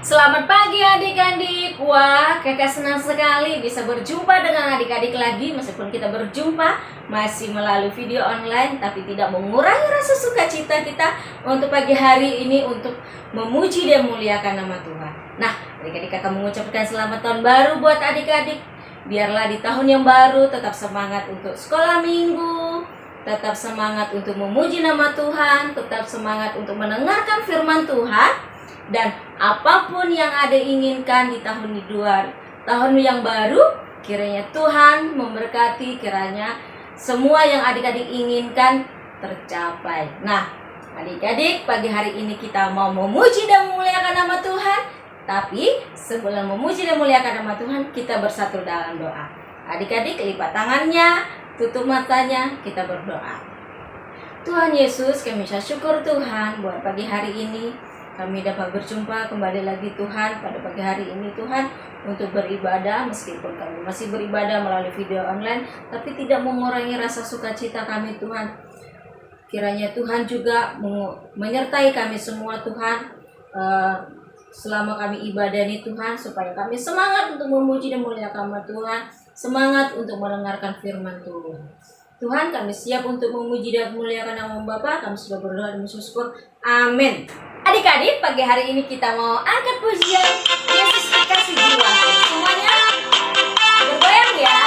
Selamat pagi adik-adik. Wah, kakak senang sekali bisa berjumpa dengan adik-adik lagi. Meskipun kita berjumpa masih melalui video online, tapi tidak mengurangi rasa sukacita kita untuk pagi hari ini untuk memuji dan memuliakan nama Tuhan. Nah, adik-adik kakak mengucapkan selamat tahun baru buat adik-adik. Biarlah di tahun yang baru tetap semangat untuk sekolah minggu, tetap semangat untuk memuji nama Tuhan, tetap semangat untuk mendengarkan firman Tuhan. Dan apapun yang ada inginkan di tahun yang baru, kiranya Tuhan memberkati, kiranya semua yang adik-adik inginkan tercapai. Nah, adik-adik, pagi hari ini kita mau memuji dan memuliakan nama Tuhan. Tapi sebelum memuji dan memuliakan nama Tuhan, kita bersatu dalam doa. Adik-adik lipat tangannya, tutup matanya, kita berdoa. Tuhan Yesus, kami syukur Tuhan buat pagi hari ini. Kami dapat berjumpa kembali lagi Tuhan pada pagi hari ini Tuhan untuk beribadah, meskipun kami masih beribadah melalui video online, tapi tidak mengurangi rasa sukacita kami Tuhan. Kiranya Tuhan juga menyertai kami semua Tuhan selama kami ibadah ini Tuhan, supaya kami semangat untuk memuji dan memuliakan nama Tuhan, semangat untuk mendengarkan firman Tuhan. Tuhan, kami siap untuk memuji dan memuliakan nama Bapa. Kami sudah berdoa dan bersyukur. Amin. Adik-adik, pagi hari ini kita mau angkat pujian Yesus dikasih jiwa. Semuanya bergoyang ya.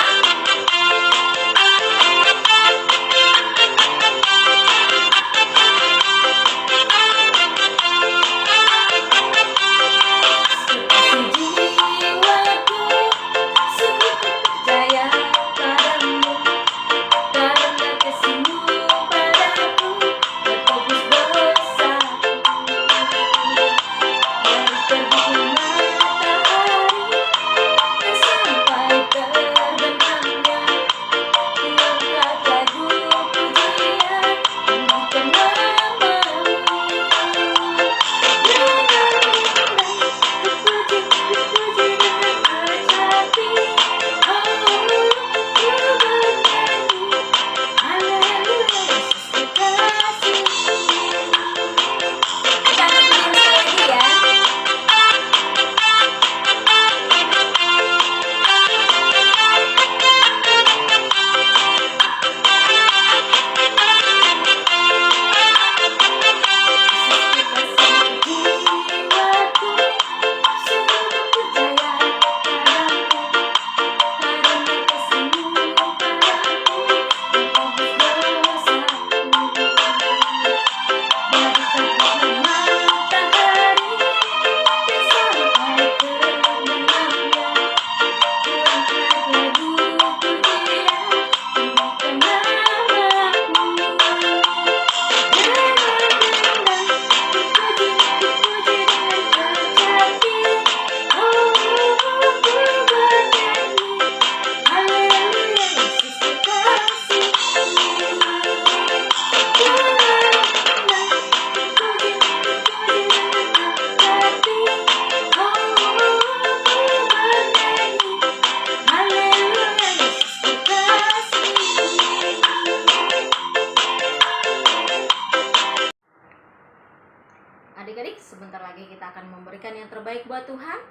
Adik-adik, sebentar lagi kita akan memberikan yang terbaik buat Tuhan.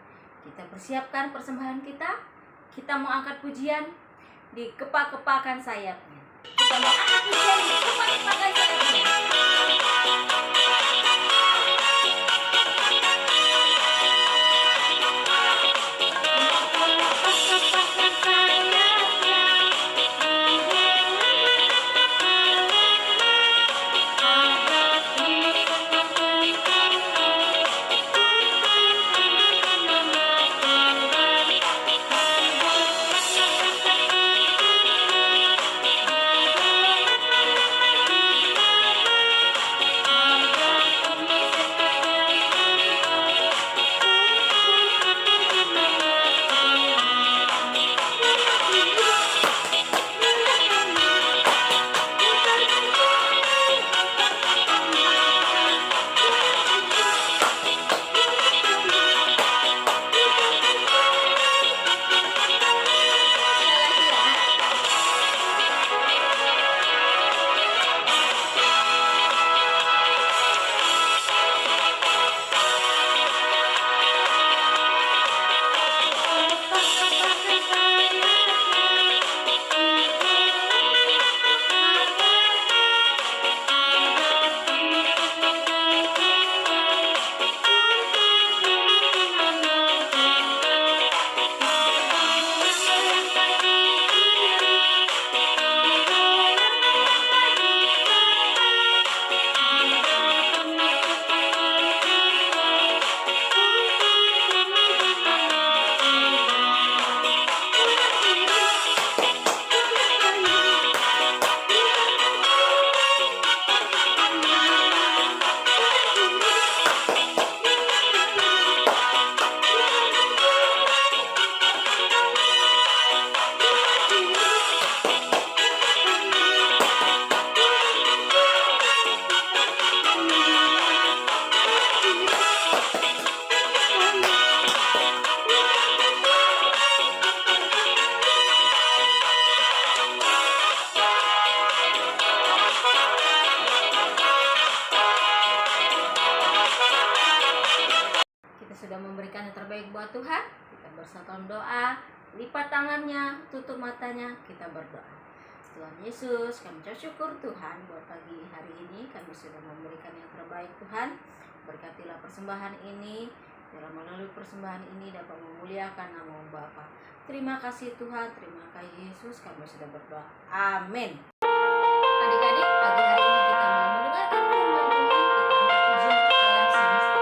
Kita persiapkan persembahan kita. Kita mau angkat pujian di kepak-kepakan sayapnya. Kita mau angkat pujian di kepak-kepakan sayapnya. Tuhan, kita bersatu dalam doa. Lipat tangannya, tutup matanya, kita berdoa. Tuhan Yesus, kami ucap syukur Tuhan buat pagi hari ini kami sudah memberikan yang terbaik Tuhan. Berkatilah persembahan ini, dalam melalui persembahan ini dapat memuliakan nama Bapa. Terima kasih Tuhan, terima kasih Yesus, kami sudah berdoa. Amin. Adik-adik, pagi hari ini kita mau mendengarkan firman Tuhan. Kita angkat pujian alam semesta.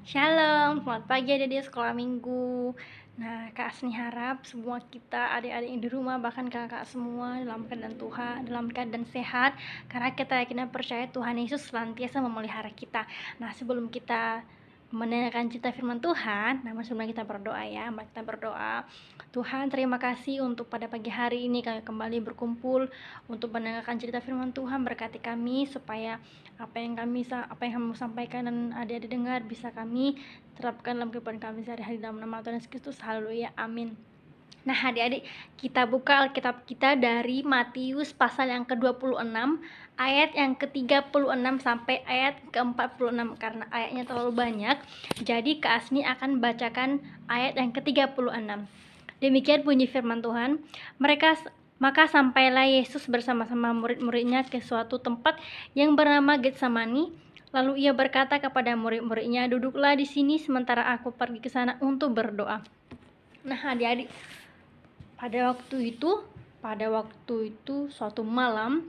Shalom, selamat pagi adik-adik sekolah minggu. Nah, Kak Asni harap semua kita adik-adik yang di rumah, bahkan kakak semua dalam keadaan Tuhan, dalam keadaan sehat, karena kita yakin dan percaya Tuhan Yesus senantiasa memelihara kita. Nah, sebelum kita mendengarkan cerita firman Tuhan, sebelum kita berdoa ya, mari kita berdoa. Tuhan, terima kasih untuk pada pagi hari ini kami kembali berkumpul untuk mendengarkan cerita firman Tuhan. Berkati kami supaya apa yang kamu sampaikan dan adik-adik dengar bisa kami terapkan dalam kehidupan kami sehari-hari dalam nama Tuhan Yesus Kristus. Haleluya, amin. Nah, adik-adik, kita buka Alkitab kita dari Matius pasal yang ke-26 ayat yang ke-36 sampai ayat ke-46. Karena ayatnya terlalu banyak, jadi Kak Asni akan bacakan ayat yang ke-36. Demikian bunyi firman Tuhan. Maka sampailah Yesus bersama-sama murid-muridnya ke suatu tempat yang bernama Getsemani. Lalu ia berkata kepada murid-muridnya, "Duduklah di sini sementara aku pergi ke sana untuk berdoa." Nah, adik-adik, pada waktu itu suatu malam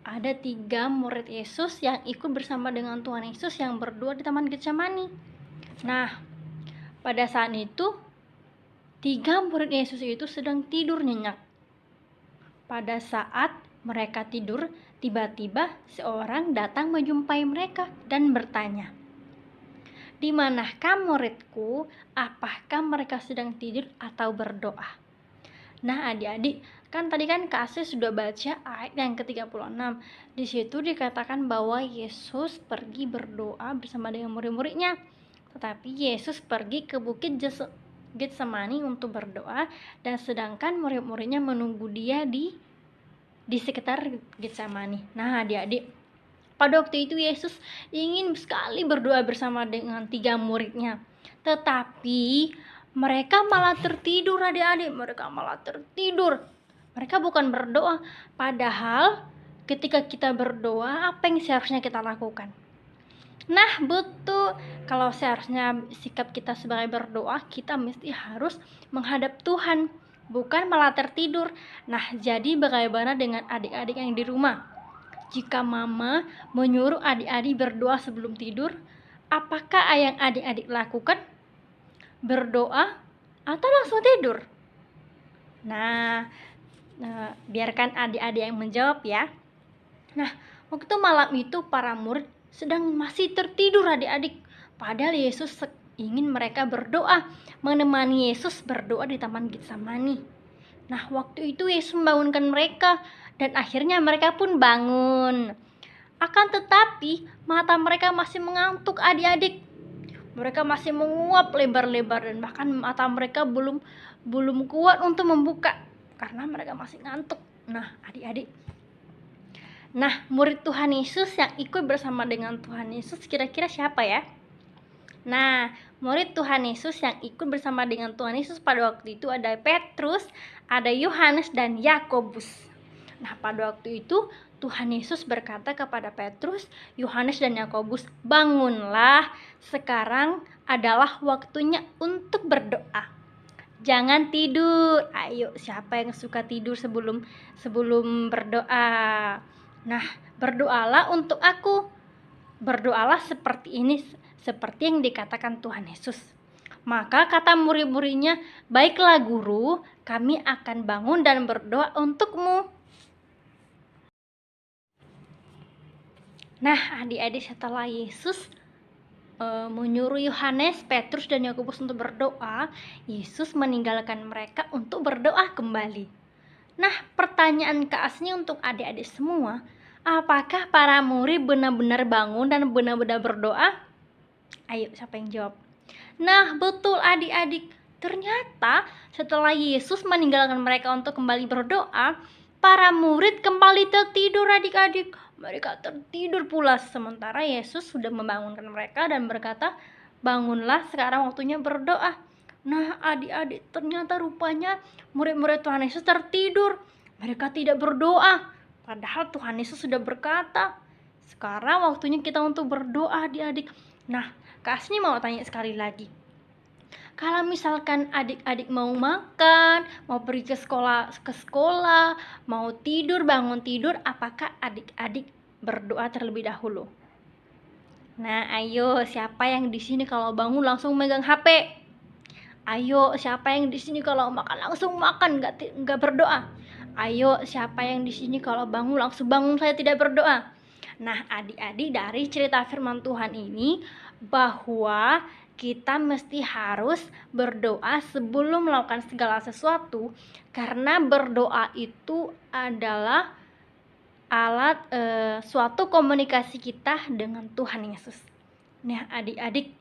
ada 3 murid Yesus yang ikut bersama dengan Tuhan Yesus yang berdoa di Taman Getsemani. Nah, pada saat itu 3 murid Yesus itu sedang tidur nyenyak. Pada saat mereka tidur, tiba-tiba seorang datang menjumpai mereka dan bertanya, "Di manakah muridku? Apakah mereka sedang tidur atau berdoa?" Nah, adik-adik, kan tadi kan Kak Asih sudah baca ayat yang ke-36. Di situ dikatakan bahwa Yesus pergi berdoa bersama dengan murid-muridnya. Tetapi Yesus pergi ke bukit Getsemani untuk berdoa, dan sedangkan murid-muridnya menunggu dia di sekitar Getsemani. Nah, adik-adik, pada waktu itu Yesus ingin sekali berdoa bersama dengan 3 muridnya. Tetapi mereka malah tertidur, adik-adik. Mereka malah tertidur. Mereka bukan berdoa. Padahal ketika kita berdoa, apa yang seharusnya kita lakukan? Nah, betul. Kalau seharusnya sikap kita sebagai berdoa, kita mesti harus menghadap Tuhan, bukan malah tertidur. Nah, jadi bagaimana dengan adik-adik yang di rumah? Jika mama menyuruh adik-adik berdoa sebelum tidur, apakah yang adik-adik lakukan? Berdoa atau langsung tidur? Nah, biarkan adik-adik yang menjawab ya. Nah, waktu malam itu para murid sedang masih tertidur, adik-adik. Padahal Yesus ingin mereka berdoa, menemani Yesus berdoa di Taman Getsemani. Nah, waktu itu Yesus membangunkan mereka, dan akhirnya mereka pun bangun. Akan tetapi, mata mereka masih mengantuk, adik-adik. Mereka masih menguap lebar-lebar, dan bahkan mata mereka belum kuat untuk membuka karena mereka masih ngantuk. Nah, adik-adik. Nah, murid Tuhan Yesus yang ikut bersama dengan Tuhan Yesus kira-kira siapa ya? Nah, murid Tuhan Yesus yang ikut bersama dengan Tuhan Yesus pada waktu itu ada Petrus, ada Yohanes, dan Yakobus. Nah, pada waktu itu Tuhan Yesus berkata kepada Petrus, Yohanes, dan Yakobus, "Bangunlah, sekarang adalah waktunya untuk berdoa. Jangan tidur." Ayo, siapa yang suka tidur sebelum berdoa? Nah, berdoalah untuk aku. Berdoalah seperti ini, seperti yang dikatakan Tuhan Yesus. Maka kata murid-muridnya, "Baiklah guru, kami akan bangun dan berdoa untukmu." Nah, adik-adik, setelah Yesus menyuruh Yohanes, Petrus, dan Yakobus untuk berdoa, Yesus meninggalkan mereka untuk berdoa kembali. Nah, pertanyaan Kak Asni untuk adik-adik semua, apakah para murid benar-benar bangun dan benar-benar berdoa? Ayo, siapa yang jawab? Nah, betul adik-adik. Ternyata setelah Yesus meninggalkan mereka untuk kembali berdoa, para murid kembali tertidur, adik-adik. Mereka tertidur pula, sementara Yesus sudah membangunkan mereka dan berkata, "Bangunlah, sekarang waktunya berdoa." Nah, adik-adik, ternyata rupanya murid-murid Tuhan Yesus tertidur. Mereka tidak berdoa. Padahal Tuhan Yesus sudah berkata, "Sekarang waktunya kita untuk berdoa, adik-adik." Nah, Kak Asni mau tanya sekali lagi. Kalau misalkan adik-adik mau makan, mau pergi ke sekolah, mau tidur, bangun tidur, apakah adik-adik berdoa terlebih dahulu? Nah, ayo, siapa yang di sini kalau bangun langsung megang HP? Ayo, siapa yang di sini kalau makan langsung makan, nggak berdoa? Ayo, siapa yang di sini kalau bangun langsung bangun, saya tidak berdoa? Nah, adik-adik, dari cerita firman Tuhan ini bahwa kita mesti harus berdoa sebelum melakukan segala sesuatu, karena berdoa itu adalah alat suatu komunikasi kita dengan Tuhan Yesus. Nah, adik-adik,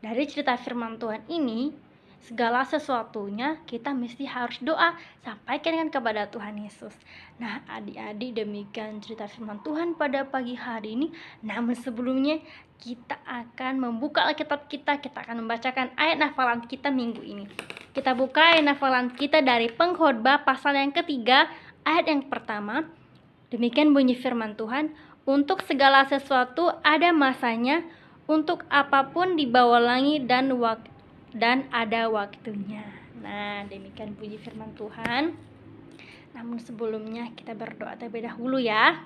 dari cerita firman Tuhan ini, segala sesuatunya kita mesti harus doa, sampaikan kepada Tuhan Yesus. Nah, adik-adik, demikian cerita firman Tuhan pada pagi hari ini. Namun sebelumnya, kita akan membuka Alkitab kita akan membacakan ayat hafalan kita minggu ini. Kita buka ayat hafalan kita dari Pengkhotbah pasal yang ketiga, ayat yang pertama. Demikian bunyi firman Tuhan, "Untuk segala sesuatu ada masanya, untuk apapun di bawah langit dan ada waktunya." Nah, demikian bunyi firman Tuhan. Namun sebelumnya kita berdoa terlebih dahulu ya.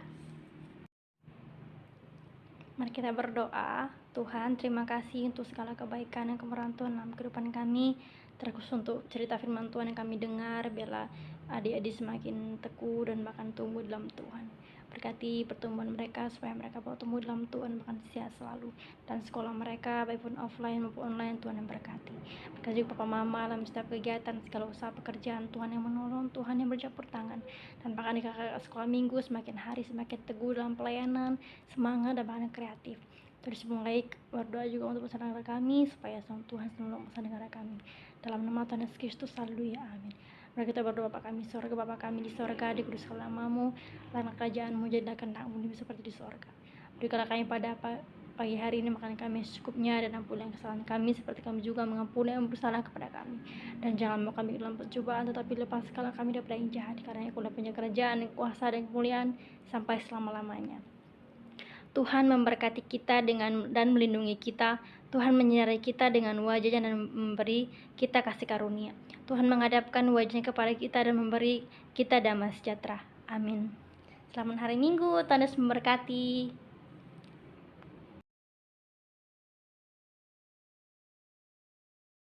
Mari kita berdoa. Tuhan, terima kasih untuk segala kebaikan dan kemurahan Tuhan dalam kehidupan kami, terkhusus untuk cerita firman Tuhan yang kami dengar. Biarlah adik-adik semakin teguh dan bahkan tumbuh dalam Tuhan. Berkati pertumbuhan mereka supaya mereka bertumbuh dalam Tuhan, bahkan sehat selalu. Dan sekolah mereka baik pun offline maupun online, Tuhan yang berkati. Berkati juga papa mama dalam setiap kegiatan, segala usaha pekerjaan, Tuhan yang menolong, Tuhan yang bercampur tangan. Dan bahkan di kakak sekolah minggu semakin hari semakin teguh dalam pelayanan, semangat dan bahkan kreatif. Terus mulai berdoa juga untuk bersama negara kami supaya Tuhan selalu bersama negara kami. Dalam nama Tuhan Yesus Kristus, haleluya, amin. Mari kita berdoa. Bapa kami sorga, Bapa kami di sorga, dikuduskanlah namamu, karena kerajaanmu, jadilah kehendakmu di bumi seperti di sorga. Berikanlah kami pada pagi hari ini makan kami secukupnya, dan ampunilah kesalahan kami seperti kami juga mengampuni yang bersalah kepada kami. Dan jangan membawa kami dalam pencobaan, tetapi lepaskanlah kami daripada yang jahat, karena Engkau punya kerajaan, kuasa dan kemuliaan sampai selama-lamanya. Tuhan memberkati kita dan melindungi kita. Tuhan menyertai kita dengan wajahnya dan memberi kita kasih karunia. Tuhan menghadapkan wajahnya kepada kita dan memberi kita damai sejahtera. Amin. Selamat hari Minggu, Tuhan Yesus memberkati.